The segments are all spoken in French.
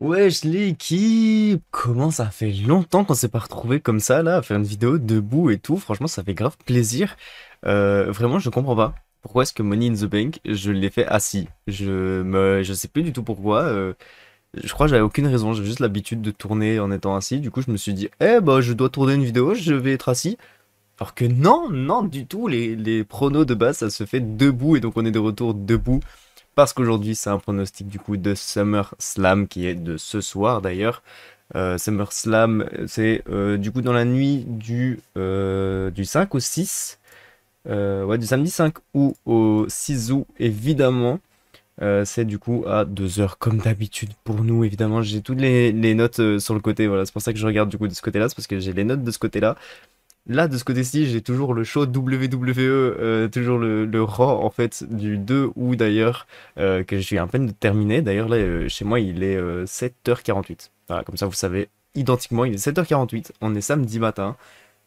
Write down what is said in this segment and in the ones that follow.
Wesh l'équipe! Comment ça fait longtemps qu'on s'est pas retrouvé comme ça là, à faire une vidéo debout et tout, franchement ça fait grave plaisir. Vraiment je comprends pas. Pourquoi est-ce que Money in the Bank, je l'ai fait assis? Je sais plus du tout pourquoi. Je crois que j'avais aucune raison, j'ai juste l'habitude de tourner en étant assis. Du coup je me suis dit, eh bah je dois tourner une vidéo, je vais être assis. Alors que non, non du tout, les pronos de base ça se fait debout et donc on est de retour debout. Parce qu'aujourd'hui, c'est un pronostic du coup de SummerSlam qui est de ce soir d'ailleurs. SummerSlam, c'est du coup dans la nuit du 5 au 6. Ouais, du samedi 5 août au 6 août, évidemment. C'est du coup à 2 heures comme d'habitude pour nous, évidemment. J'ai toutes les notes sur le côté. Voilà, c'est pour ça que je regarde du coup de ce côté-là. C'est parce que j'ai les notes de ce côté-là. Là, de ce côté-ci, j'ai toujours le show WWE, toujours le Raw en fait du 2 août d'ailleurs, que je suis à peine de terminer. D'ailleurs, là, chez moi, il est 7h48. Voilà, comme ça, vous savez, identiquement, il est 7h48. On est samedi matin.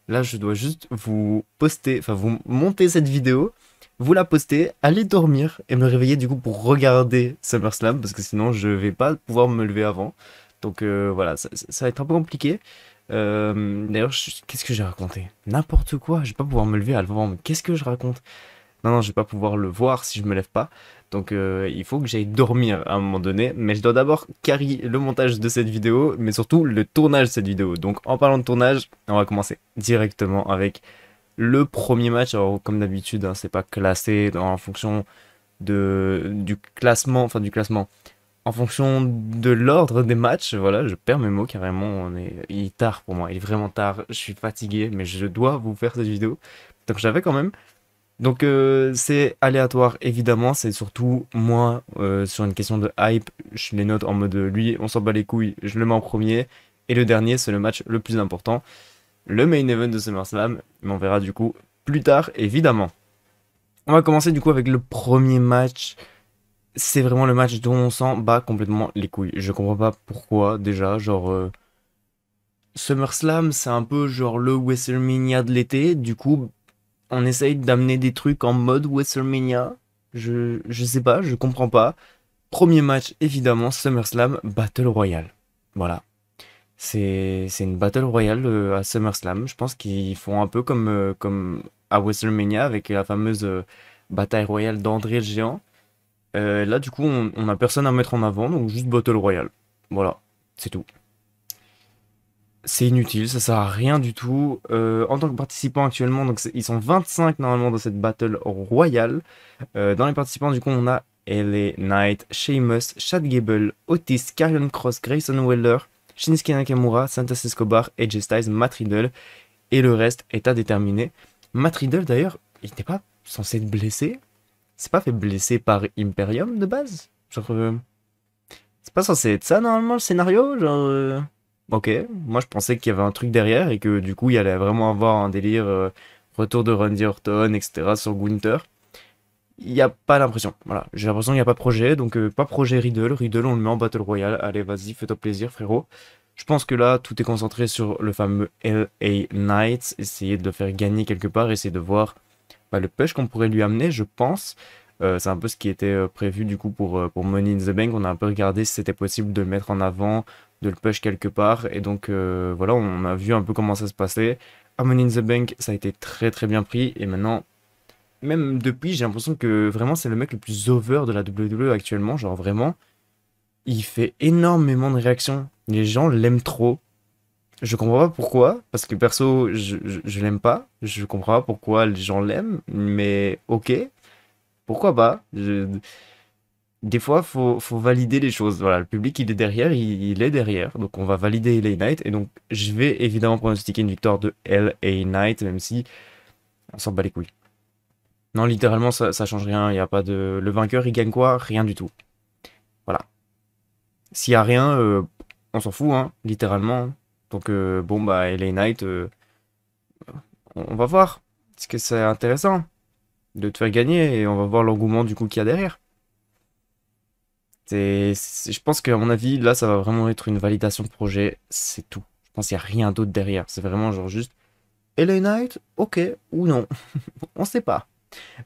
Là, je dois juste vous poster, enfin, vous monter cette vidéo, vous la poster, aller dormir et me réveiller du coup pour regarder SummerSlam, parce que sinon, je vais pas pouvoir me lever avant. Donc voilà, ça va être un peu compliqué. D'ailleurs, qu'est-ce que j'ai raconté? N'importe quoi, je vais pas pouvoir me lever avant, mais qu'est-ce que je raconte? Non, non, je vais pas pouvoir le voir si je me lève pas. Donc il faut que j'aille dormir à un moment donné, mais je dois d'abord carry le montage de cette vidéo, mais surtout le tournage de cette vidéo. Donc en parlant de tournage, on va commencer directement avec le premier match. Alors comme d'habitude, hein, c'est pas classé en fonction du classement, enfin du classement en fonction de l'ordre des matchs. Voilà, je perds mes mots carrément. Il est tard pour moi, il est vraiment tard. Je suis fatigué, mais je dois vous faire cette vidéo. Donc j'avais quand même. Donc c'est aléatoire évidemment, c'est surtout moi sur une question de hype, je les note en mode lui on s'en bat les couilles, je le mets en premier. Et le dernier c'est le match le plus important, le main event de SummerSlam, mais on verra du coup plus tard évidemment. On va commencer du coup avec le premier match. C'est vraiment le match dont on s'en bat complètement les couilles. Je comprends pas pourquoi déjà. Genre, SummerSlam, c'est un peu genre le WrestleMania de l'été. Du coup, on essaye d'amener des trucs en mode WrestleMania. Je sais pas, je comprends pas. Premier match, évidemment, SummerSlam Battle Royale. Voilà. C'est une Battle Royale à SummerSlam. Je pense qu'ils font un peu comme à WrestleMania avec la fameuse bataille royale d'André le Géant. Là, du coup, on a personne à mettre en avant, donc juste Battle Royale. Voilà, c'est tout. C'est inutile, ça sert à rien du tout. En tant que participants actuellement, donc ils sont 25 normalement dans cette Battle Royale. Dans les participants, du coup, on a LA Knight, Sheamus, Chad Gable, Otis, Karrion Kross, Grayson Waller, Shinsuke Nakamura, Santos Escobar, AJ Styles, Matt Riddle. Et le reste est à déterminer. Matt Riddle, d'ailleurs, il n'était pas censé être blessé. C'est pas fait blesser par Imperium de base? Genre, c'est pas censé être ça normalement le scénario? Genre, ok, moi je pensais qu'il y avait un truc derrière et que du coup il allait vraiment avoir un délire retour de Randy Orton, etc. sur Gunther. Il n'y a pas l'impression, voilà. J'ai l'impression qu'il n'y a pas de projet, donc pas projet Riddle. Riddle, on le met en Battle Royale. Allez, vas-y, fais-toi plaisir, frérot. Je pense que là, tout est concentré sur le fameux LA Knight. Essayer de le faire gagner quelque part, essayer de voir le push qu'on pourrait lui amener, je pense. C'est un peu ce qui était prévu du coup pour Money in the Bank. On a un peu regardé si c'était possible de le mettre en avant, de le push quelque part. Et donc voilà, on a vu un peu comment ça se passait. À Money in the Bank, ça a été très très bien pris. Et maintenant, même depuis, j'ai l'impression que vraiment c'est le mec le plus over de la WWE actuellement. Genre vraiment, il fait énormément de réactions. Les gens l'aiment trop. Je comprends pas pourquoi, parce que perso, je l'aime pas. Je comprends pas pourquoi les gens l'aiment, mais ok, pourquoi pas. Des fois, faut valider les choses. Voilà, le public, il est derrière, il est derrière. Donc, on va valider LA Knight. Et donc, je vais évidemment pronostiquer une victoire de LA Knight, même si on s'en bat les couilles. Non, littéralement, ça change rien. Il y a pas de. Le vainqueur, il gagne quoi? Rien du tout. Voilà. S'il y a rien, on s'en fout, hein, littéralement. Donc, bon, bah, LA Knight, on va voir. Est-ce que c'est intéressant de te faire gagner et on va voir l'engouement du coup qu'il y a derrière. Je pense qu'à mon avis, là, ça va vraiment être une validation de projet. C'est tout. Je pense qu'il n'y a rien d'autre derrière. C'est vraiment genre juste LA Knight, ok ou non. On sait pas.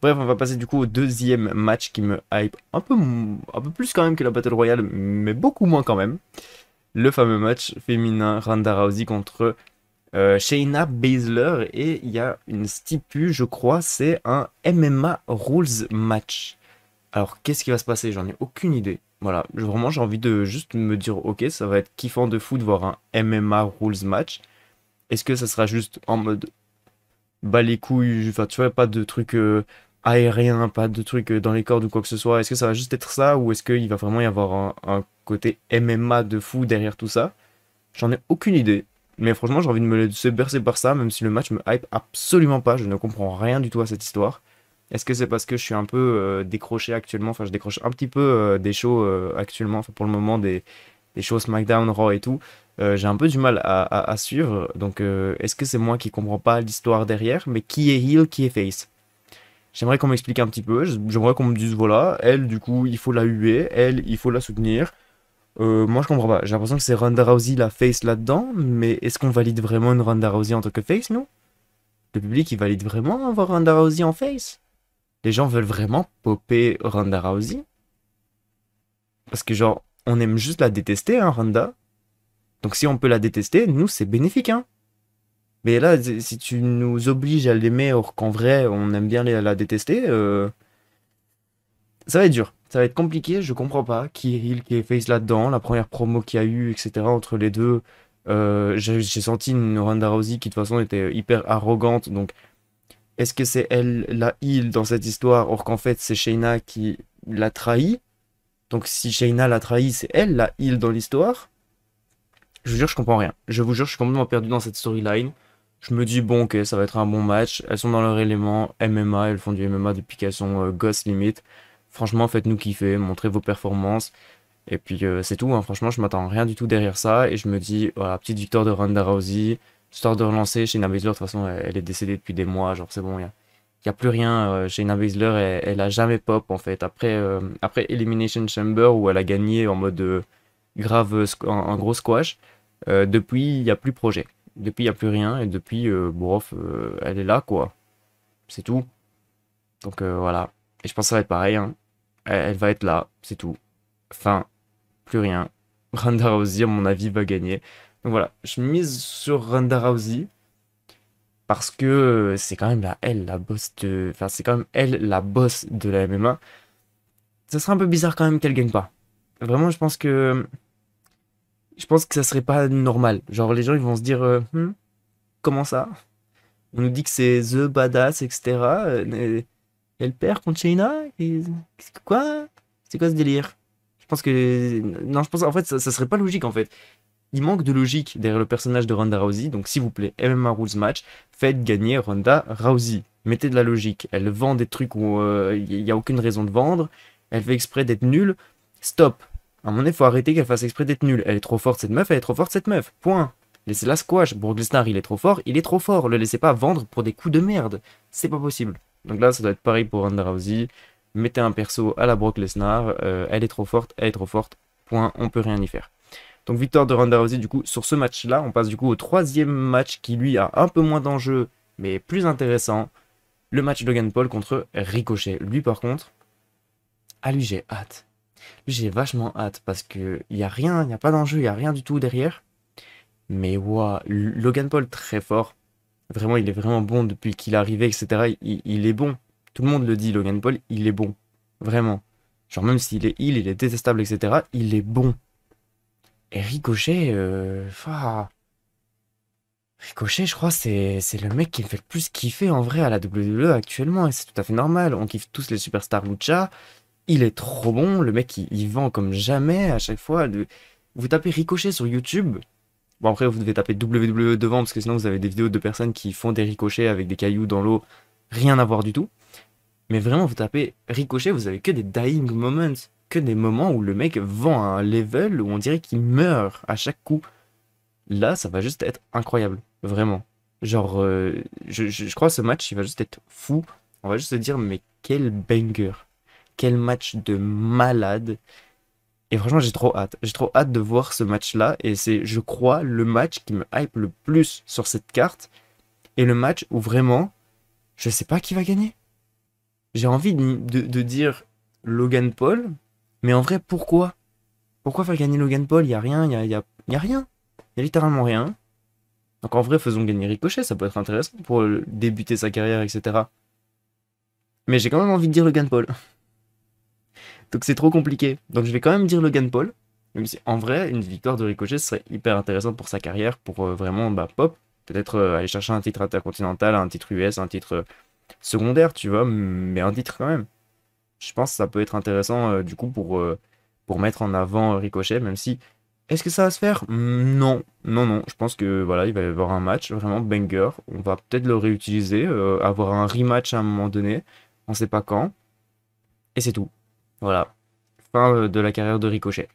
Bref, on va passer du coup au deuxième match qui me hype un peu plus quand même que la Battle Royale, mais beaucoup moins quand même. le fameux match féminin Ronda Rousey contre Shayna Baszler. Et il y a une stipu, je crois, c'est un MMA Rules match. Alors, qu'est-ce qui va se passer? J'en ai aucune idée. Voilà, vraiment, j'ai envie de juste me dire, ok, ça va être kiffant de fou de voir un MMA Rules match. Est-ce que ça sera juste en mode bas les couilles, enfin, tu vois, pas de trucs aériens, pas de trucs dans les cordes ou quoi que ce soit. Est-ce que ça va juste être ça ou est-ce qu'il va vraiment y avoir un côté MMA de fou derrière tout ça? J'en ai aucune idée. Mais franchement, j'ai envie de me laisser bercer par ça, même si le match me hype absolument pas. Je ne comprends rien du tout à cette histoire. Est-ce que c'est parce que je suis un peu décroché actuellement? Enfin, je décroche un petit peu des shows actuellement, enfin, pour le moment, des shows SmackDown, Raw et tout. J'ai un peu du mal à suivre. Donc, est-ce que c'est moi qui comprends pas l'histoire derrière? Mais qui est heel, qui est face? J'aimerais qu'on m'explique un petit peu. J'aimerais qu'on me dise, voilà, elle, du coup, il faut la huer. Elle, il faut la soutenir. Moi, je comprends pas. J'ai l'impression que c'est Ronda Rousey la face là-dedans. Mais est-ce qu'on valide vraiment une Ronda Rousey en tant que face, nous? Le public, il valide vraiment avoir Ronda Rousey en face? Les gens veulent vraiment popper Ronda Rousey? Parce que, genre, on aime juste la détester, hein, Ronda. Donc, si on peut la détester, nous, c'est bénéfique, hein. Mais là, si tu nous obliges à l'aimer, alors qu'en vrai, on aime bien la détester, ça va être dur. Ça va être compliqué, je comprends pas. Qui est heel, qui est face là-dedans, la première promo qu'il y a eu, etc. entre les deux. J'ai senti une Ronda Rousey qui, de toute façon, était hyper arrogante. Donc, est-ce que c'est elle la heel dans cette histoire, or qu'en fait, c'est Shayna qui l'a trahi? Donc, si Shayna l'a trahi, c'est elle la heel dans l'histoire? Je vous jure, je comprends rien. Je vous jure, je suis complètement perdu dans cette storyline. Je me dis, bon, ok, ça va être un bon match. Elles sont dans leur élément MMA, elles font du MMA depuis qu'elles sont gosses limite. Franchement, faites-nous kiffer, montrez vos performances. Et puis, c'est tout, hein. Franchement, je m'attends rien du tout derrière ça. Et je me dis, voilà, petite victoire de Ronda Rousey, histoire de relancer. Shayna Baszler, de toute façon, elle est décédée depuis des mois. Genre, c'est bon, y a plus rien. Shayna Baszler, elle a jamais pop, en fait. Après Elimination Chamber, où elle a gagné en mode grave, un gros squash. Depuis, il n'y a plus projet. Depuis, il n'y a plus rien. Et depuis, bof, elle est là, quoi. C'est tout. Donc voilà. Et je pense que ça va être pareil, hein. Elle va être là. C'est tout. Fin. Plus rien. Ronda Rousey, à mon avis, va gagner. Donc voilà. Je mise sur Ronda Rousey. Parce que c'est quand même elle, la boss de. Enfin, c'est quand même elle, la boss de la MMA. Ça serait un peu bizarre quand même qu'elle gagne pas. Vraiment, je pense que. Je pense que ça serait pas normal. Genre, les gens, ils vont se dire. Comment ça? On nous dit que c'est The Badass, etc. Elle perd contre Shayna? Quoi? C'est quoi ce délire? Je pense que. Non, je pense en fait, ça serait pas logique en fait. Il manque de logique derrière le personnage de Ronda Rousey. Donc, s'il vous plaît, MMA Rules Match, faites gagner Ronda Rousey. Mettez de la logique. Elle vend des trucs où il n'y a aucune raison de vendre. Elle fait exprès d'être nulle. Stop. À un moment donné, faut arrêter qu'elle fasse exprès d'être nulle. Elle est trop forte cette meuf, elle est trop forte cette meuf. Point. Laissez-la squash. Brock Lesnar, il est trop fort, il est trop fort. Le laissez pas vendre pour des coups de merde. C'est pas possible. Donc là, ça doit être pareil pour Ronda Rousey. Mettez un perso à la Brock Lesnar. Elle est trop forte, elle est trop forte. Point. On peut rien y faire. Donc victoire de Ronda Rousey du coup sur ce match-là. On passe du coup au troisième match qui lui a un peu moins d'enjeu mais plus intéressant. Le match Logan Paul contre Ricochet. Lui par contre, lui j'ai hâte. Lui j'ai vachement hâte parce que il y a rien, il y a pas d'enjeu, il y a rien du tout derrière. Mais waouh, Logan Paul très fort. Vraiment, il est vraiment bon depuis qu'il est arrivé, etc. Il est bon. Tout le monde le dit, Logan Paul, il est bon. Vraiment. Genre même s'il est il est détestable, etc. Il est bon. Et Ricochet, Ricochet, je crois, c'est le mec qui me fait le plus kiffer en vrai à la WWE actuellement, et c'est tout à fait normal. On kiffe tous les superstars Lucha. Il est trop bon, le mec il vend comme jamais à chaque fois. Vous tapez Ricochet sur YouTube. Bon, après, vous devez taper WWE devant parce que sinon vous avez des vidéos de personnes qui font des ricochets avec des cailloux dans l'eau. Rien à voir du tout. Mais vraiment, vous tapez Ricochet, vous avez que des dying moments. Que des moments où le mec vend à un level où on dirait qu'il meurt à chaque coup. Là, ça va juste être incroyable. Vraiment. Genre, je crois que ce match, il va juste être fou. On va juste se dire, mais quel banger. Quel match de malade. Et franchement, j'ai trop hâte. J'ai trop hâte de voir ce match-là. Et c'est, je crois, le match qui me hype le plus sur cette carte. Et le match où vraiment, je sais pas qui va gagner. J'ai envie de dire Logan Paul. Mais en vrai, pourquoi? Pourquoi faire gagner Logan Paul? Il y a rien, il y a Il y a rien. Il y a littéralement rien. Donc en vrai, faisons gagner Ricochet, ça peut être intéressant pour débuter sa carrière, etc. Mais j'ai quand même envie de dire Logan Paul. Donc c'est trop compliqué. Donc je vais quand même dire Logan Paul. Même si en vrai, une victoire de Ricochet serait hyper intéressante pour sa carrière, pour vraiment bah, pop. Peut-être aller chercher un titre intercontinental, un titre US, un titre secondaire, tu vois, mais un titre quand même. Je pense que ça peut être intéressant du coup pour mettre en avant Ricochet, même si. Est-ce que ça va se faire? Non, non, non. Je pense que voilà, il va y avoir un match vraiment banger. On va peut-être le réutiliser, avoir un rematch à un moment donné. On sait pas quand. Et c'est tout. Voilà. Fin de la carrière de Ricochet.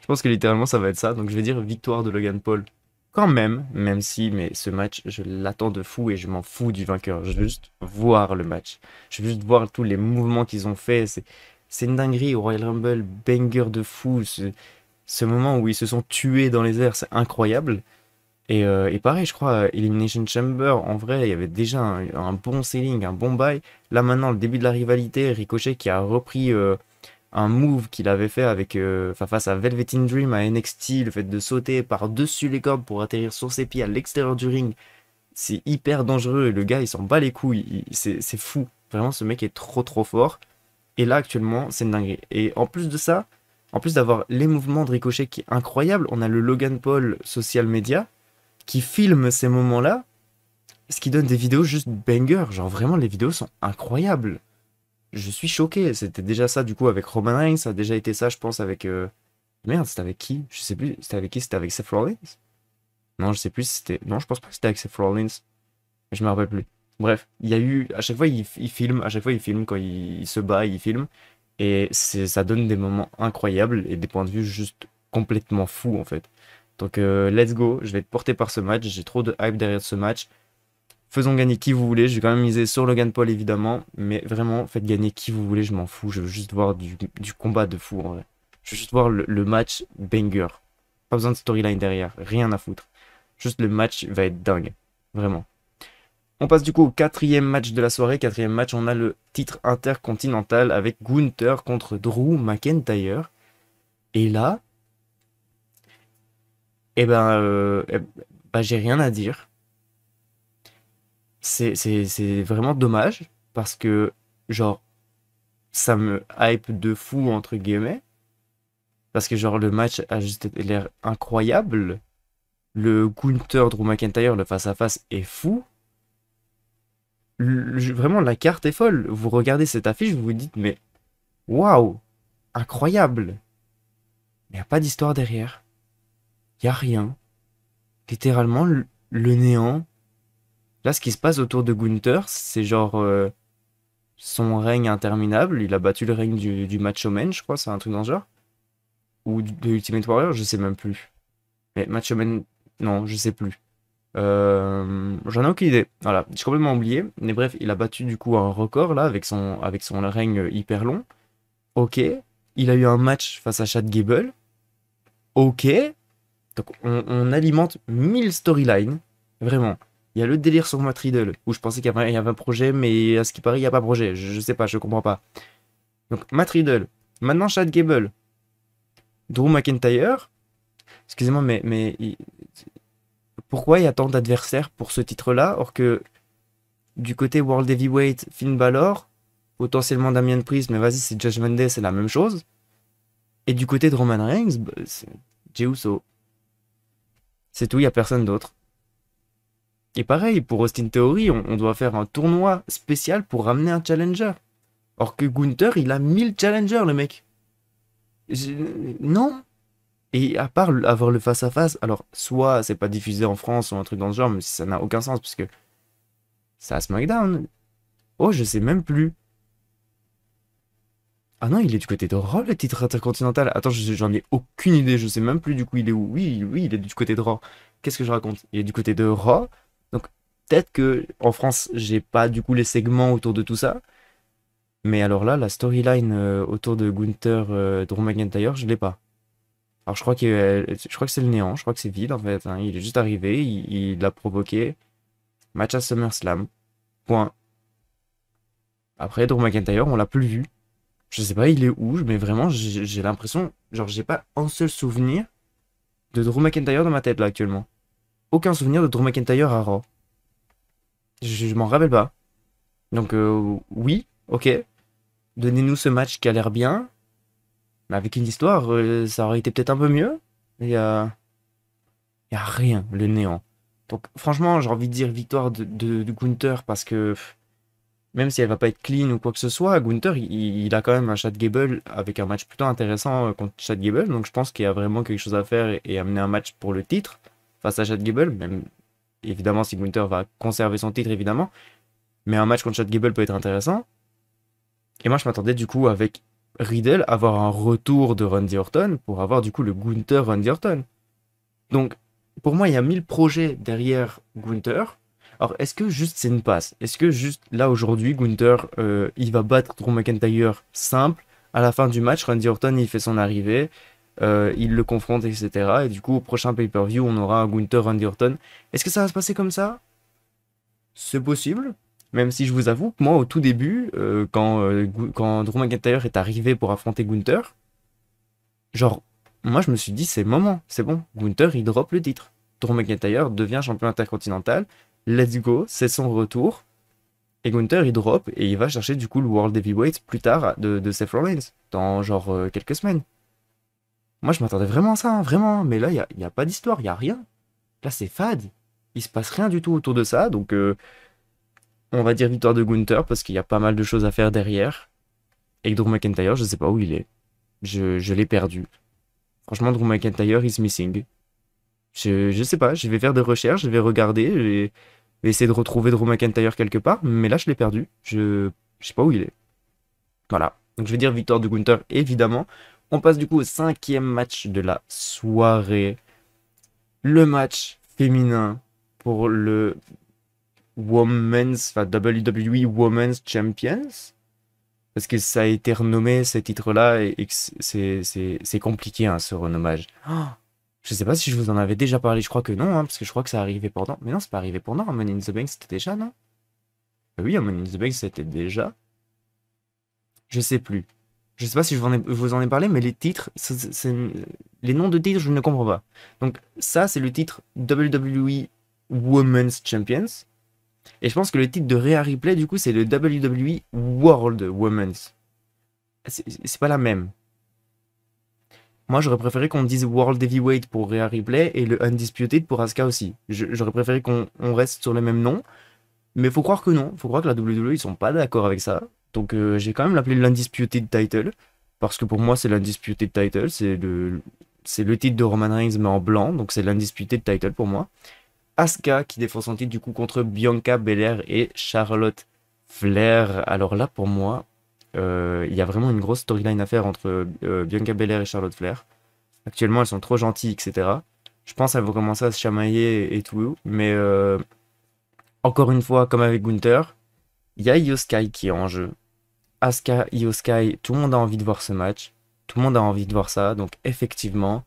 Je pense que littéralement ça va être ça. Donc je vais dire victoire de Logan Paul. Quand même, même si, mais ce match, je l'attends de fou et je m'en fous du vainqueur. Je veux juste voir le match. Je veux juste voir tous les mouvements qu'ils ont fait. C'est une dinguerie au Royal Rumble, banger de fou. Ce moment où ils se sont tués dans les airs, c'est incroyable. Et pareil, je crois, Elimination Chamber, en vrai, il y avait déjà un bon selling, un bon buy. Là maintenant, le début de la rivalité, Ricochet qui a repris un move qu'il avait fait avec, enfin, face à Velvet in Dream à NXT, le fait de sauter par-dessus les cordes pour atterrir sur ses pieds à l'extérieur du ring, c'est hyper dangereux et le gars il s'en bat les couilles, c'est fou. Vraiment, ce mec est trop trop fort. Et là actuellement, c'est une dinguerie. Et en plus de ça, en plus d'avoir les mouvements de Ricochet qui est incroyable, on a le Logan Paul social media qui filme ces moments-là, ce qui donne des vidéos juste banger. Genre vraiment, les vidéos sont incroyables. Je suis choqué. C'était déjà ça du coup avec Roman Reigns. Ça a déjà été ça, je pense, avec. Merde, c'était avec qui? Je sais plus. C'était avec qui? C'était avec Seth Rollins? Non, je sais plus si c'était. Non, je pense pas que c'était avec Seth Rollins. Je me rappelle plus. Bref, il y a eu. À chaque fois, il filme. À chaque fois, il filme. Quand il se bat, il filme. Et ça donne des moments incroyables et des points de vue juste complètement fous en fait. Donc, let's go. Je vais être porté par ce match. J'ai trop de hype derrière ce match. Faisons gagner qui vous voulez. Je vais quand même miser sur Logan Paul évidemment. Mais vraiment, faites gagner qui vous voulez. Je m'en fous. Je veux juste voir du combat de fou en vrai. Je veux juste voir le match banger. Pas besoin de storyline derrière. Rien à foutre. Juste le match va être dingue. Vraiment. On passe du coup au quatrième match de la soirée. Quatrième match, on a le titre intercontinental avec Gunther contre Drew McIntyre. Et là, j'ai rien à dire. C'est vraiment dommage parce que, genre, ça me hype de fou, entre guillemets. Parce que, genre, le match a juste l'air incroyable. Le Gunther Drew McIntyre, le face-à-face est fou. Vraiment, la carte est folle. Vous regardez cette affiche, vous vous dites, mais waouh, incroyable. Il n'y a pas d'histoire derrière. Il n'y a rien. Littéralement, le néant. Là, ce qui se passe autour de Gunther, c'est genre son règne interminable. Il a battu le règne du Macho Man, je crois, c'est un truc dans ce genre. Ou de Ultimate Warrior, je sais même plus. Mais Macho Man, non, je sais plus. J'en ai aucune idée. Voilà, j'ai complètement oublié. Mais bref, il a battu du coup un record là avec son règne hyper long. Ok. Il a eu un match face à Chad Gable. Ok. Donc on alimente 1000 storylines. Vraiment. Il y a le délire sur Matt Riddle, où je pensais qu'il y avait un projet, mais à ce qui paraît, il n'y a pas de projet. Je sais pas, je comprends pas. Donc Matt Riddle. Maintenant Chad Gable. Drew McIntyre. Excusez-moi, mais pourquoi il y a tant d'adversaires pour ce titre-là, or que du côté World Heavyweight, Finn Balor, potentiellement Damian Priest, mais vas-y, c'est Judgment Day, c'est la même chose. Et du côté de Roman Reigns, bah, c'est Jey Uso. C'est tout, il n'y a personne d'autre. Et pareil, pour Austin Theory, on doit faire un tournoi spécial pour ramener un challenger. Or que Gunther, il a 1000 challengers, le mec. Non. Et à part avoir le face-à-face, alors soit c'est pas diffusé en France ou un truc dans ce genre, mais ça n'a aucun sens, parce que c'est à SmackDown. Oh, je sais même plus. Ah non, il est du côté de Raw, le titre intercontinental. Attends, j'en ai aucune idée, je sais même plus du coup il est où. Oui, oui, il est du côté de Raw. Qu'est-ce que je raconte? Il est du côté de Raw. Donc peut-être que en France, j'ai pas du coup les segments autour de tout ça. Mais alors là, la storyline autour de Gunther, Drew McIntyre, je l'ai pas. Alors je crois que c'est le néant, je crois que c'est vide en fait, hein. Il est juste arrivé, il l'a provoqué. Match à SummerSlam. Point. Après, Drew McIntyre, on l'a plus vu. Je sais pas, il est où, mais vraiment, j'ai l'impression, genre, j'ai pas un seul souvenir de Drew McIntyre dans ma tête là actuellement. Aucun souvenir de Drew McIntyre à Raw. Je m'en rappelle pas. Donc oui, ok. Donnez-nous ce match qui a l'air bien. Mais avec une histoire, ça aurait été peut-être un peu mieux. Et y a rien, le néant. Donc franchement, j'ai envie de dire victoire de Gunther parce que même si elle va pas être clean ou quoi que ce soit, Gunther, il a quand même un Chad Gable avec un match plutôt intéressant contre Chad Gable. Donc je pense qu'il y a vraiment quelque chose à faire et amener un match pour le titre face à Chad Gable. Même évidemment si Gunther va conserver son titre évidemment. Mais un match contre Chad Gable peut être intéressant. Et moi je m'attendais du coup avec Riddle avoir un retour de Randy Orton pour avoir du coup le Gunther Randy Orton. Donc pour moi il y a 1000 projets derrière Gunther. Alors, est-ce que juste c'est une passe? Est-ce que juste là aujourd'hui, Gunther, il va battre Drew McIntyre simple? À la fin du match, Randy Orton, il fait son arrivée, il le confronte, etc. Et du coup, au prochain pay-per-view, on aura un Gunther Randy Orton. Est-ce que ça va se passer comme ça? C'est possible. Même si je vous avoue que moi, au tout début, quand Drew McIntyre est arrivé pour affronter Gunther, genre, moi je me suis dit, c'est le moment, c'est bon. Gunther, il drop le titre. Drew McIntyre devient champion intercontinental. Let's go, c'est son retour. Et Gunther, il drop et il va chercher du coup le World Heavyweight plus tard de Seth Rollins, dans genre quelques semaines. Moi, je m'attendais vraiment à ça, hein, vraiment. Mais là, y a pas d'histoire, il y a rien. Là, c'est fade. Il se passe rien du tout autour de ça. Donc, on va dire victoire de Gunther parce qu'il y a pas mal de choses à faire derrière. Et Drew McIntyre, je sais pas où il est. Je l'ai perdu. Franchement, Drew McIntyre is missing. Je sais pas, je vais faire des recherches, je vais regarder, je vais essayer de retrouver Drew McIntyre quelque part, mais là je l'ai perdu. Je sais pas où il est. Voilà. Donc je vais dire victoire de Gunther, évidemment. On passe du coup au cinquième match de la soirée. Le match féminin pour le Women's, enfin WWE Women's Champions. Parce que ça a été renommé, ces titres-là, et que c'est compliqué, hein, ce renommage. Oh, je sais pas si je vous en avais déjà parlé, je crois que non, hein, parce que je crois que ça arrivait pendant. Mais non, c'est pas arrivé pendant, un Money in the Bank, c'était déjà, non? Oui, un Money in the Bank, c'était déjà. Je sais plus. Je sais pas si je vous en ai parlé, mais les titres, les noms de titres, je ne comprends pas. Donc, ça, c'est le titre WWE Women's Champions. Et je pense que le titre de Rhea Ripley, du coup, c'est le WWE World Women's. C'est pas la même. Moi, j'aurais préféré qu'on dise World Heavyweight pour Rhea Ripley et le Undisputed pour Asuka aussi. J'aurais préféré qu'on reste sur le même nom. Mais faut croire que non. Faut croire que la WWE, ils sont pas d'accord avec ça. Donc, j'ai quand même l'appelé l'Undisputed Title. Parce que pour moi, c'est l'Undisputed Title. C'est le titre de Roman Reigns, mais en blanc. Donc, c'est l'Undisputed Title pour moi. Asuka qui défend son titre du coup contre Bianca Belair et Charlotte Flair. Alors là, pour moi, il y a vraiment une grosse storyline à faire entre Bianca Belair et Charlotte Flair. Actuellement, elles sont trop gentilles, etc. Je pense qu'elles vont commencer à se chamailler et tout. Mais encore une fois, comme avec Gunther, il y a Io Sky qui est en jeu. Asuka, Io Sky, tout le monde a envie de voir ce match. Tout le monde a envie de voir ça. Donc effectivement,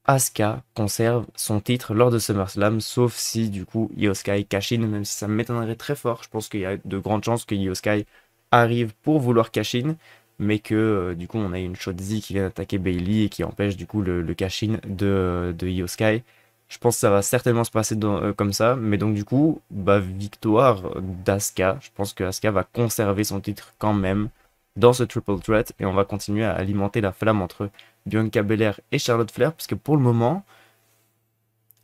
Asuka conserve son titre lors de SummerSlam, sauf si du coup Io Sky cash in, même si ça m'étonnerait très fort. Je pense qu'il y a de grandes chances que Io Sky arrive pour vouloir cash in, mais que du coup on a une Shotzi qui vient d'attaquer Bayley et qui empêche du coup le cash in de Io Sky. Je pense que ça va certainement se passer comme ça, mais donc du coup, bah, victoire d'Asuka. Je pense que Asuka va conserver son titre quand même dans ce triple threat et on va continuer à alimenter la flamme entre Bianca Belair et Charlotte Flair, parce que pour le moment,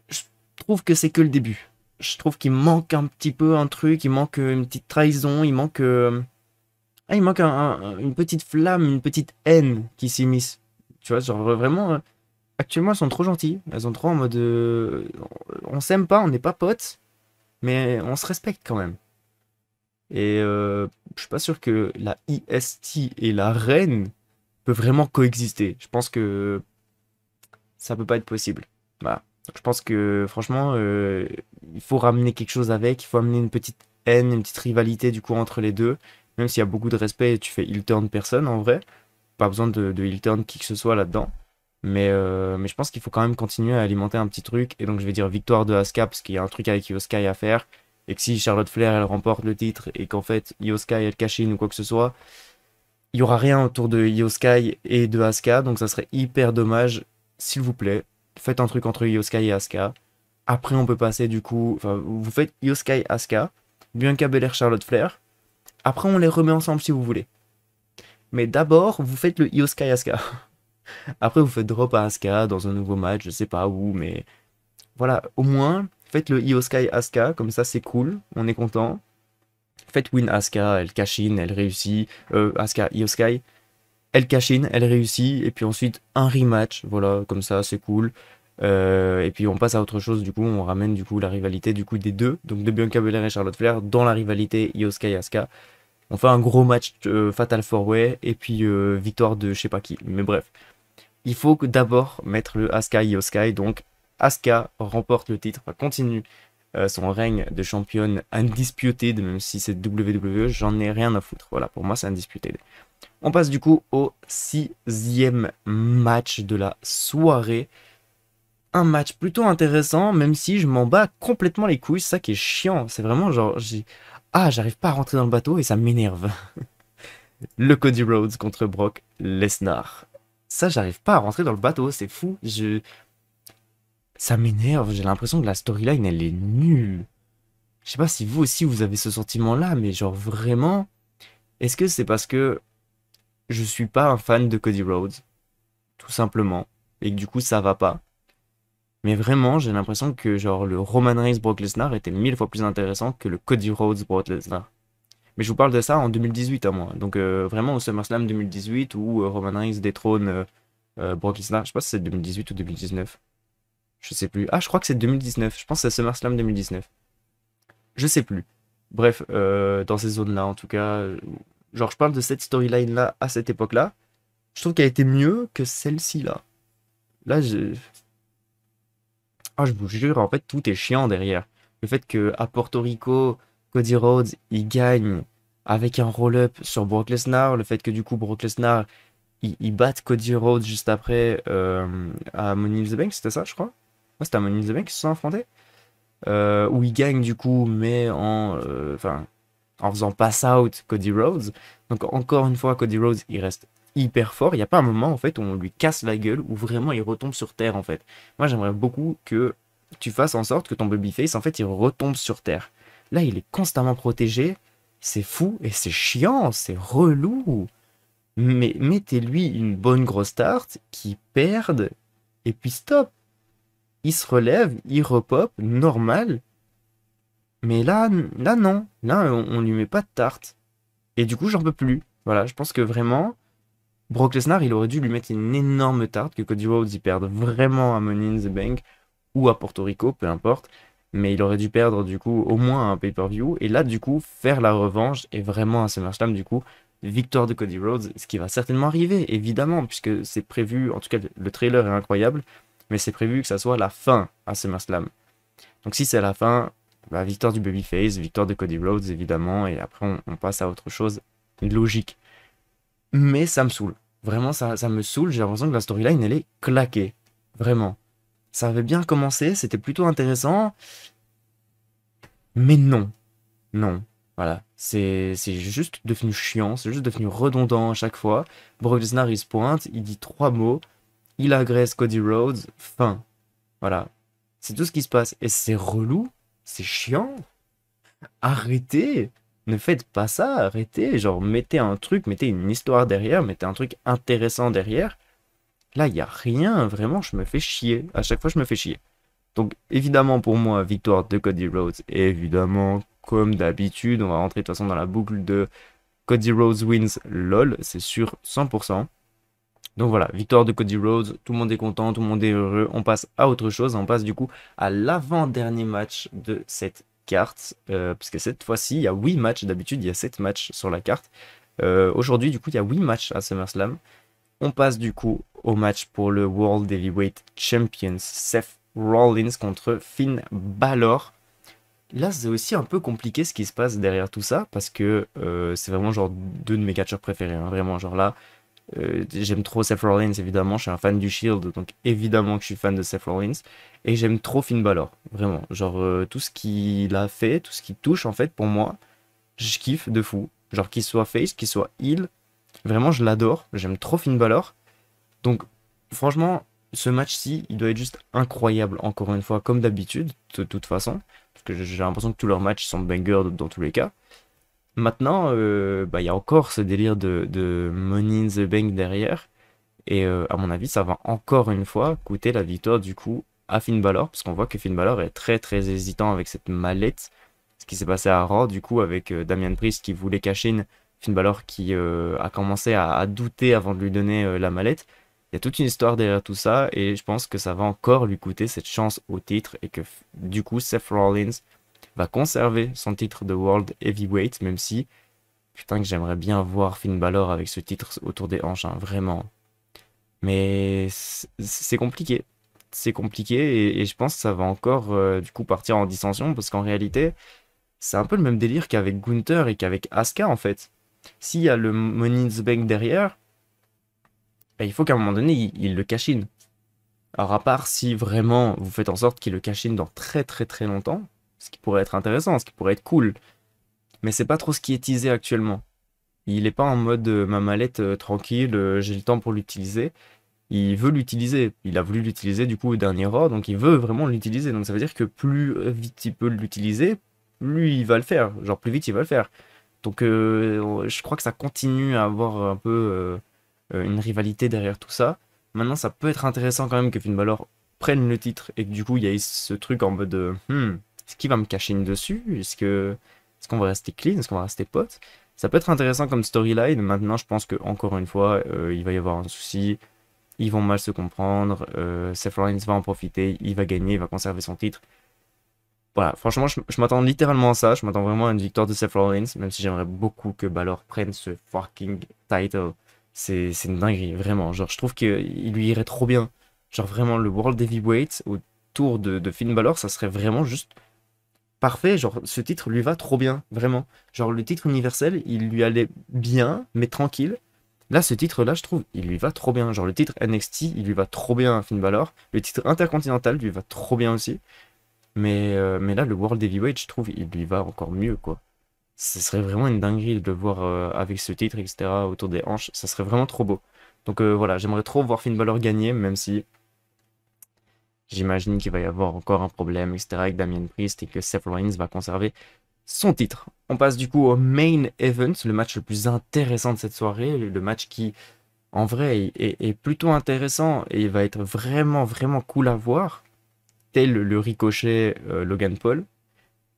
je trouve que c'est que le début. Je trouve qu'il manque un petit peu un truc, il manque une petite trahison, il manque une petite flamme, une petite haine qui s'immisce. Tu vois, genre vraiment, actuellement elles sont trop gentilles, elles sont trop en mode, on s'aime pas, on n'est pas potes, mais on se respecte quand même. Et je suis pas sûr que la IST et la reine peuvent vraiment coexister. Je pense que ça peut pas être possible. Voilà. Donc, je pense que franchement, il faut ramener quelque chose avec, il faut amener une petite haine, une petite rivalité du coup entre les deux. Même s'il y a beaucoup de respect, tu fais heel turn personne en vrai. Pas besoin de heel turn qui que ce soit là-dedans. Mais je pense qu'il faut quand même continuer à alimenter un petit truc. Et donc je vais dire victoire de Asuka parce qu'il y a un truc avec Io Sky à faire. Et que si Charlotte Flair elle remporte le titre et qu'en fait Io Sky elle cash in ou quoi que ce soit, il y aura rien autour de Io Sky et de Asuka. Donc ça serait hyper dommage. S'il vous plaît, faites un truc entre Io Sky et Asuka. Après, on peut passer du coup, enfin, vous faites Io Sky, Asuka, Bianca Belair, Charlotte Flair. Après, on les remet ensemble si vous voulez. Mais d'abord, vous faites le Io Sky Asuka. Après, vous faites drop à Asuka dans un nouveau match, je sais pas où, mais voilà, au moins, faites le Io Sky Asuka, comme ça c'est cool, on est content. Faites win Asuka, elle cash in, elle réussit. Asuka, Io Sky, elle cash in, elle réussit. Et puis ensuite, un rematch, voilà, comme ça c'est cool. Et puis on passe à autre chose, du coup, on ramène du coup la rivalité du coup des deux, donc de Bianca Belair et Charlotte Flair, dans la rivalité Io Sky Asuka. On fait un gros match Fatal 4-Way et puis victoire de je sais pas qui. Mais bref, il faut que d'abord mettre le Asuka Io Sky. Donc Asuka remporte le titre, enfin, continue son règne de championne undisputed, même si c'est WWE, j'en ai rien à foutre. Voilà, pour moi c'est undisputed. On passe du coup au 6e match de la soirée. Un match plutôt intéressant, même si je m'en bats complètement les couilles, c'est ça qui est chiant. C'est vraiment genre, j'arrive pas à rentrer dans le bateau et ça m'énerve. Le Cody Rhodes contre Brock Lesnar. Ça, j'arrive pas à rentrer dans le bateau, c'est fou. Ça m'énerve, j'ai l'impression que la storyline, elle est nulle. Je sais pas si vous aussi vous avez ce sentiment-là, mais genre vraiment, est-ce que c'est parce que je suis pas un fan de Cody Rhodes, tout simplement, et que du coup ça va pas? Mais vraiment, j'ai l'impression que genre le Roman Reigns Brock Lesnar était 1000 fois plus intéressant que le Cody Rhodes Brock Lesnar. Mais je vous parle de ça en 2018 à moi. Donc vraiment au SummerSlam 2018 où Roman Reigns détrône Brock Lesnar. Je sais pas si c'est 2018 ou 2019. Je sais plus. Ah, je crois que c'est 2019. Je pense que c'est SummerSlam 2019. Je sais plus. Bref, dans ces zones-là en tout cas. Genre je parle de cette storyline-là à cette époque-là. Je trouve qu'elle était mieux que celle-ci là. Là, ah, je vous jure, en fait, tout est chiant derrière. Le fait que à Porto Rico, Cody Rhodes, il gagne avec un roll-up sur Brock Lesnar. Le fait que du coup, Brock Lesnar, il batte Cody Rhodes juste après à Money in the Bank, c'était ça, je crois? Ouais, c'était à Money in the Bank qu'ils se sont affrontés. Où il gagne du coup, mais en faisant pass out Cody Rhodes. Donc encore une fois, Cody Rhodes, il reste hyper fort. Il n'y a pas un moment en fait où on lui casse la gueule, où vraiment il retombe sur terre en fait. Moi j'aimerais beaucoup que tu fasses en sorte que ton babyface en fait il retombe sur terre. Là il est constamment protégé, c'est fou et c'est chiant, c'est relou. Mais mettez-lui une bonne grosse tarte qui perde et puis stop. Il se relève, il repop, normal. Mais là non. Là on lui met pas de tarte. Et du coup j'en peux plus. Voilà, je pense que vraiment Brock Lesnar, il aurait dû lui mettre une énorme tarte, que Cody Rhodes y perde vraiment à Money in the Bank ou à Porto Rico, peu importe. Mais il aurait dû perdre du coup au moins un pay-per-view. Et là, du coup, faire la revanche et vraiment un SummerSlam, du coup, victoire de Cody Rhodes, ce qui va certainement arriver, évidemment, puisque c'est prévu, en tout cas, le trailer est incroyable, mais c'est prévu que ça soit la fin à SummerSlam. Donc si c'est la fin, bah, victoire du Babyface, victoire de Cody Rhodes, évidemment, et après on passe à autre chose, logique. Mais ça me saoule. Vraiment, ça me saoule. J'ai l'impression que la storyline, elle est claquée. Vraiment. Ça avait bien commencé, c'était plutôt intéressant. Mais non. Non. Voilà. C'est juste devenu chiant, c'est juste devenu redondant à chaque fois. Brock Lesnar, il se pointe, il dit 3 mots, il agresse Cody Rhodes, fin. Voilà. C'est tout ce qui se passe. Et c'est relou, c'est chiant. Arrêtez! Ne faites pas ça, arrêtez. Genre, mettez un truc, mettez une histoire derrière, mettez un truc intéressant derrière. Là, il n'y a rien, vraiment, je me fais chier. À chaque fois, je me fais chier. Donc, évidemment, pour moi, victoire de Cody Rhodes. Et évidemment, comme d'habitude, on va rentrer de toute façon dans la boucle de Cody Rhodes wins LOL, c'est sûr, 100%. Donc voilà, victoire de Cody Rhodes, tout le monde est content, tout le monde est heureux. On passe à autre chose, on passe du coup à l'avant-dernier match de cette carte. Parce que cette fois-ci, il y a 8 matchs, d'habitude il y a 7 matchs sur la carte. Aujourd'hui, du coup, il y a 8 matchs à SummerSlam. On passe du coup au match pour le World Heavyweight Champion Seth Rollins contre Finn Balor. Là, c'est aussi un peu compliqué ce qui se passe derrière tout ça, parce que c'est vraiment genre deux de mes catcheurs préférés, hein, vraiment, genre là, j'aime trop Seth Rollins, évidemment, je suis un fan du Shield, donc évidemment que je suis fan de Seth Rollins, et j'aime trop Finn Balor, vraiment, genre tout ce qu'il a fait, tout ce qu'il touche, en fait, pour moi, je kiffe de fou, genre qu'il soit face, qu'il soit heel, vraiment, je l'adore, j'aime trop Finn Balor, donc franchement, ce match-ci, il doit être juste incroyable, encore une fois, comme d'habitude, de toute façon. Parce que j'ai l'impression que tous leurs matchs sont bangers dans tous les cas. Maintenant, bah, il y a encore ce délire de Money in the Bank derrière. Et à mon avis, ça va encore une fois coûter la victoire du coup à Finn Balor. Parce qu'on voit que Finn Balor est très très hésitant avec cette mallette. Ce qui s'est passé à Raw du coup avec Damian Priest qui voulait cash in. Finn Balor qui a commencé à douter avant de lui donner la mallette. Il y a toute une histoire derrière tout ça. Et je pense que ça va encore lui coûter cette chance au titre. Et que du coup Seth Rollins va conserver son titre de World Heavyweight. Même si, putain que j'aimerais bien voir Finn Balor avec ce titre autour des hanches. Hein, vraiment. Mais c'est compliqué. C'est compliqué et je pense que ça va encore du coup partir en dissension parce qu'en réalité, c'est un peu le même délire qu'avec Gunther et qu'avec Asuka en fait. S'il y a le Money in the Bank derrière, bah, il faut qu'à un moment donné, il le cash in. Alors à part si vraiment vous faites en sorte qu'il le cash in dans très très très longtemps, ce qui pourrait être intéressant, ce qui pourrait être cool. Mais c'est pas trop ce qui est teasé actuellement. Il est pas en mode ma mallette tranquille, j'ai le temps pour l'utiliser. Il veut l'utiliser. Il a voulu l'utiliser du coup au dernier Raw, donc il veut vraiment l'utiliser. Donc ça veut dire que plus vite il peut l'utiliser, plus il va le faire. Genre plus vite il va le faire. Donc je crois que ça continue à avoir un peu une rivalité derrière tout ça. Maintenant ça peut être intéressant quand même que Finn Balor prenne le titre et que du coup il y ait ce truc en mode est-ce qu'il va me cacher une dessus? Est-ce qu'on va rester clean? Est-ce qu'on va rester potes? Ça peut être intéressant comme storyline. Maintenant je pense que encore une fois il va y avoir un souci. Ils vont mal se comprendre. Seth Rollins va en profiter. Il va gagner. Il va conserver son titre. Voilà, franchement, je m'attends littéralement à ça. Je m'attends vraiment à une victoire de Seth Rollins. Même si j'aimerais beaucoup que Balor prenne ce fucking title. C'est une dinguerie, vraiment. Genre, je trouve qu'il lui irait trop bien. Genre, vraiment, le World Heavyweight autour de Finn Balor, ça serait vraiment juste parfait. Genre, ce titre lui va trop bien. Vraiment. Genre, le titre universel, il lui allait bien, mais tranquille. Là, ce titre-là, je trouve, il lui va trop bien. Genre, le titre NXT, il lui va trop bien à Finn Balor. Le titre Intercontinental lui va trop bien aussi. Mais là, le World Heavyweight, je trouve, il lui va encore mieux, quoi. Ce serait vraiment une dinguerie de le voir avec ce titre, etc., autour des hanches. Ça serait vraiment trop beau. Donc voilà, j'aimerais trop voir Finn Balor gagner, même si j'imagine qu'il va y avoir encore un problème, etc., avec Damian Priest et que Seth Rollins va conserver son titre. On passe du coup au main event, le match le plus intéressant de cette soirée, le match qui en vrai, est plutôt intéressant et il va être vraiment, vraiment cool à voir, tel le Ricochet Logan Paul.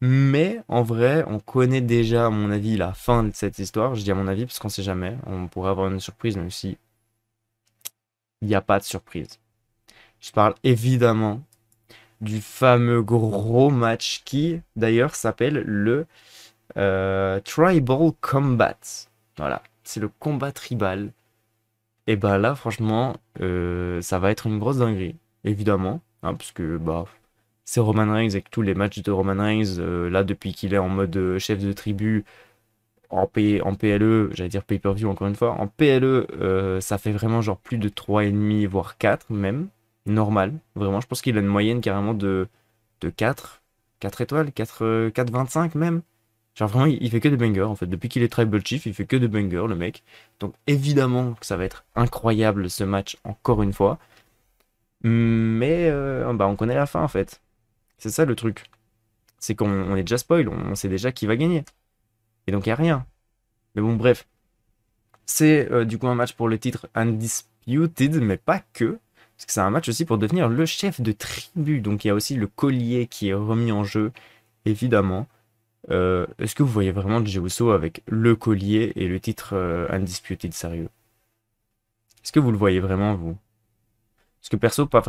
Mais en vrai, on connaît déjà, à mon avis, la fin de cette histoire. Je dis à mon avis parce qu'on sait jamais. On pourrait avoir une surprise, même si il n'y a pas de surprise. Je parle évidemment du fameux gros match qui, d'ailleurs, s'appelle le Tribal Combat. Voilà, c'est le combat tribal. Et bah là, franchement, ça va être une grosse dinguerie, évidemment, hein, parce que bah, c'est Roman Reigns avec tous les matchs de Roman Reigns, là, depuis qu'il est en mode chef de tribu, en PLE, j'allais dire pay-per-view encore une fois, en PLE, ça fait vraiment genre plus de 3,5 voire 4 même, normal, vraiment, je pense qu'il a une moyenne carrément de 4 étoiles, 4,25 même. Genre vraiment, il fait que des bangers en fait. Depuis qu'il est Tribal Chief, il fait que des bangers le mec. Donc évidemment que ça va être incroyable ce match encore une fois. Mais bah, on connaît la fin en fait. C'est ça le truc. C'est qu'on est déjà spoil, on sait déjà qui va gagner. Et donc il n'y a rien. Mais bon bref. C'est du coup un match pour le titre Undisputed, mais pas que. Parce que c'est un match aussi pour devenir le chef de tribu. Donc il y a aussi le collier qui est remis en jeu, évidemment. Est-ce que vous voyez vraiment Jey Uso avec le collier et le titre Undisputed sérieux? Est-ce que vous le voyez vraiment, vous? Parce que perso, pas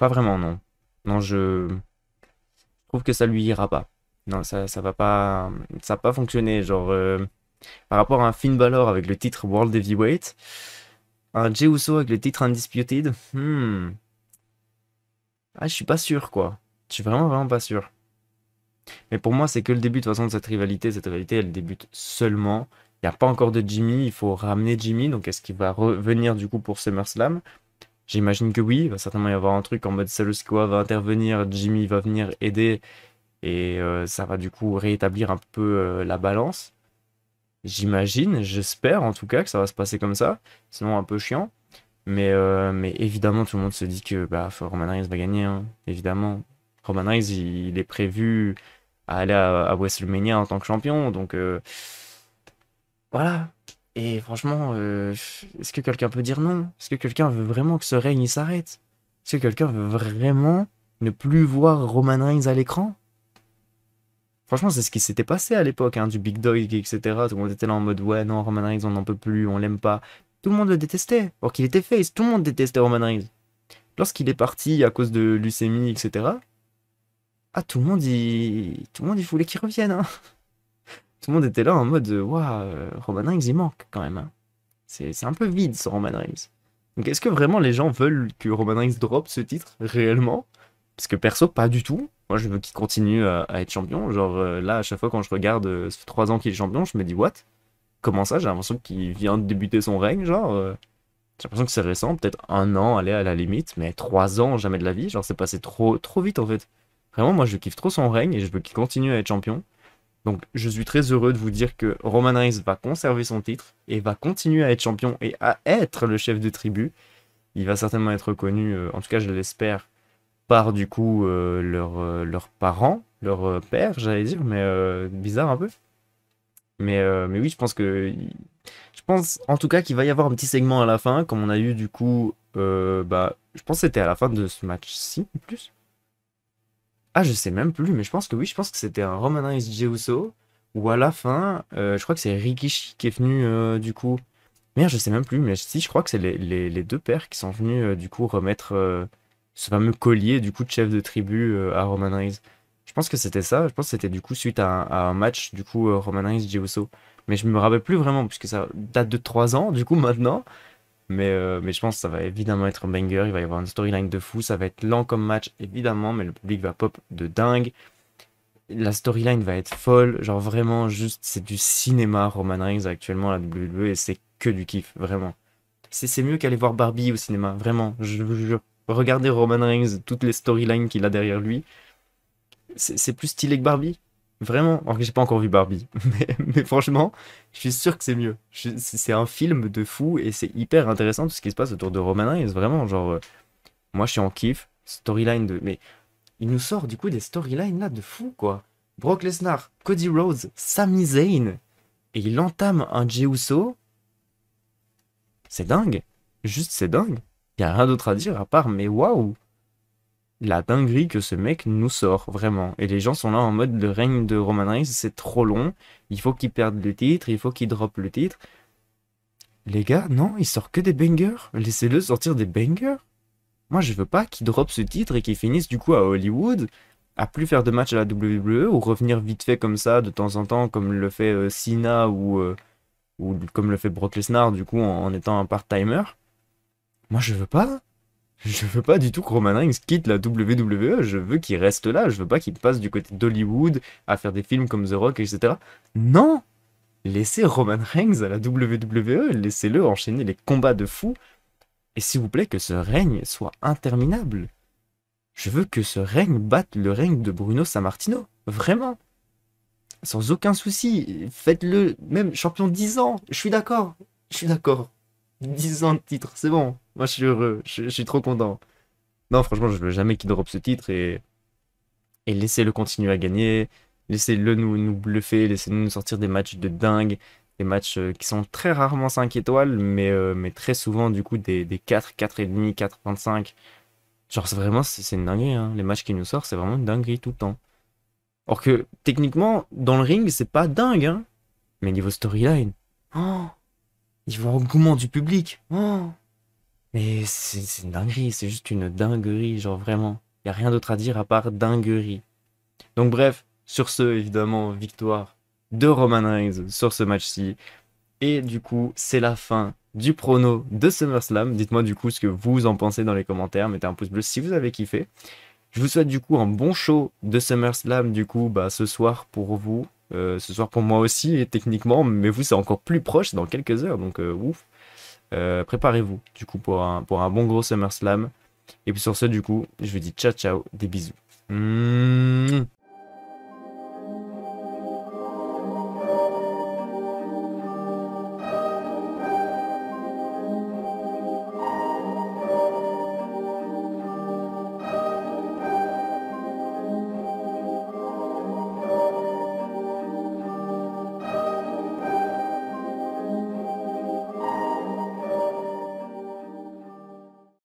vraiment, non. Non, je trouve que ça lui ira pas. Non, ça va pas fonctionner. Genre, par rapport à un Finn Balor avec le titre World Heavyweight, un Jey Uso avec le titre Undisputed, ah, je suis pas sûr, quoi. Je suis vraiment, vraiment pas sûr. Mais pour moi, c'est que le début de toute façon de cette rivalité. Cette rivalité, elle débute seulement. Il n'y a pas encore de Jimmy, il faut ramener Jimmy. Donc est-ce qu'il va revenir du coup pour SummerSlam? J'imagine que oui, il va certainement y avoir un truc en mode Solo Sikoa va intervenir, Jimmy va venir aider et ça va du coup rétablir un peu la balance. J'imagine, j'espère en tout cas que ça va se passer comme ça, sinon un peu chiant. Mais évidemment, tout le monde se dit que bah, Roman Reigns va gagner, hein, évidemment. Roman Reigns, il est prévu à aller à WrestleMania en tant que champion, donc voilà. Et franchement, est-ce que quelqu'un peut dire non? Est-ce que quelqu'un veut vraiment que ce règne il s'arrête? Est-ce que quelqu'un veut vraiment ne plus voir Roman Reigns à l'écran? Franchement, c'est ce qui s'était passé à l'époque, hein, du Big Dog, etc. Tout le monde était là en mode, ouais, non, Roman Reigns, on n'en peut plus, on l'aime pas. Tout le monde le détestait. Alors qu'il était face, tout le monde détestait Roman Reigns. Lorsqu'il est parti à cause de leucémie, etc., ah, tout le monde, il voulait qu'il revienne, hein. Tout le monde était là en mode, waouh, Roman Reigns, il manque quand même, hein. C'est un peu vide, ce Roman Reigns. Donc, est-ce que vraiment les gens veulent que Roman Reigns drop ce titre, réellement? Parce que perso, pas du tout. Moi, je veux qu'il continue à être champion. Genre, là, à chaque fois, quand je regarde, ça fait 3 ans qu'il est champion, je me dis, what? Comment ça? J'ai l'impression qu'il vient de débuter son règne, genre. J'ai l'impression que c'est récent, peut-être 1 an, allez, à la limite, mais 3 ans, jamais de la vie. Genre, c'est passé trop, trop vite, en fait. Vraiment, moi, je kiffe trop son règne et je veux qu'il continue à être champion. Donc, je suis très heureux de vous dire que Roman Reigns va conserver son titre et va continuer à être champion et à être le chef de tribu. Il va certainement être reconnu, en tout cas, je l'espère, par du coup leurs parents, leur père, j'allais dire, mais bizarre un peu. Mais oui, je pense en tout cas qu'il va y avoir un petit segment à la fin, comme on a eu du coup, bah, je pense que c'était à la fin de ce match-ci, en plus. Ah, je sais même plus, mais je pense que oui, je pense que c'était un Roman Reigns Jey Uso, ou à la fin, je crois que c'est Rikishi qui est venu du coup. Merde, je sais même plus, mais si, je crois que c'est les deux pères qui sont venus du coup remettre ce fameux collier du coup de chef de tribu à Roman Reigns. Je pense que c'était ça, je pense que c'était du coup suite à un match du coup Roman Reigns Jey Uso. Mais je me rappelle plus vraiment, puisque ça date de 3 ans du coup maintenant. Mais je pense que ça va évidemment être un banger, il va y avoir une storyline de fou, ça va être lent comme match évidemment, mais le public va pop de dingue. La storyline va être folle, genre vraiment juste c'est du cinéma Roman Reigns actuellement à la WWE et c'est que du kiff, vraiment. C'est mieux qu'aller voir Barbie au cinéma, vraiment, je vous jure. Regardez Roman Reigns, toutes les storylines qu'il a derrière lui, c'est plus stylé que Barbie. Vraiment, alors que j'ai pas encore vu Barbie, mais franchement, je suis sûr que c'est mieux. C'est un film de fou et c'est hyper intéressant tout ce qui se passe autour de Roman Reigns, vraiment, genre, moi je suis en kiff, storyline de... Mais il nous sort du coup des storylines là de fou quoi. Brock Lesnar, Cody Rhodes, Sami Zayn, et il entame un Jey Uso, c'est dingue, juste c'est dingue. Y a rien d'autre à dire à part, mais waouh! La dinguerie que ce mec nous sort, vraiment. Et les gens sont là en mode le règne de Roman Reigns, c'est trop long, il faut qu'il perde le titre, il faut qu'il drop le titre. Les gars, non, il sort que des bangers, laissez-le sortir des bangers. Moi, je veux pas qu'il drop ce titre et qu'il finisse du coup à Hollywood, à plus faire de matchs à la WWE ou revenir vite fait comme ça de temps en temps, comme le fait Cena ou comme le fait Brock Lesnar, du coup, en étant un part-timer. Moi, je veux pas. Je veux pas du tout que Roman Reigns quitte la WWE. Je veux qu'il reste là. Je veux pas qu'il passe du côté d'Hollywood à faire des films comme The Rock, etc. Non! Laissez Roman Reigns à la WWE. Laissez-le enchaîner les combats de fou. Et s'il vous plaît, que ce règne soit interminable. Je veux que ce règne batte le règne de Bruno Sammartino. Vraiment. Sans aucun souci. Faites-le même champion 10 ans. Je suis d'accord. Je suis d'accord. 10 ans de titre, c'est bon. Moi, je suis heureux. Je suis trop content. Non, franchement, je veux jamais qu'il drop ce titre et laissez-le continuer à gagner. Laissez-le nous bluffer. Laissez-nous nous sortir des matchs de dingue. Des matchs qui sont très rarement 5 étoiles, mais très souvent, du coup, des 4, 4,5, 4,25. Genre, c'est vraiment, c'est une dinguerie, hein. Les matchs qu'il nous sort, c'est vraiment une dinguerie tout le temps. Or que, techniquement, dans le ring, c'est pas dingue, hein. Mais niveau storyline, oh, niveau engouement du public, oh, mais c'est une dinguerie, c'est juste une dinguerie, genre vraiment. Y a rien d'autre à dire à part dinguerie. Donc bref, sur ce, évidemment, victoire de Roman Reigns sur ce match-ci. Et du coup, c'est la fin du prono de SummerSlam. Dites-moi du coup ce que vous en pensez dans les commentaires. Mettez un pouce bleu si vous avez kiffé. Je vous souhaite du coup un bon show de SummerSlam du coup bah, ce soir pour vous. Ce soir pour moi aussi et techniquement. Mais vous c'est encore plus proche dans quelques heures. Donc ouf. Préparez-vous du coup pour un bon gros SummerSlam. Et puis sur ce du coup, je vous dis ciao ciao, des bisous.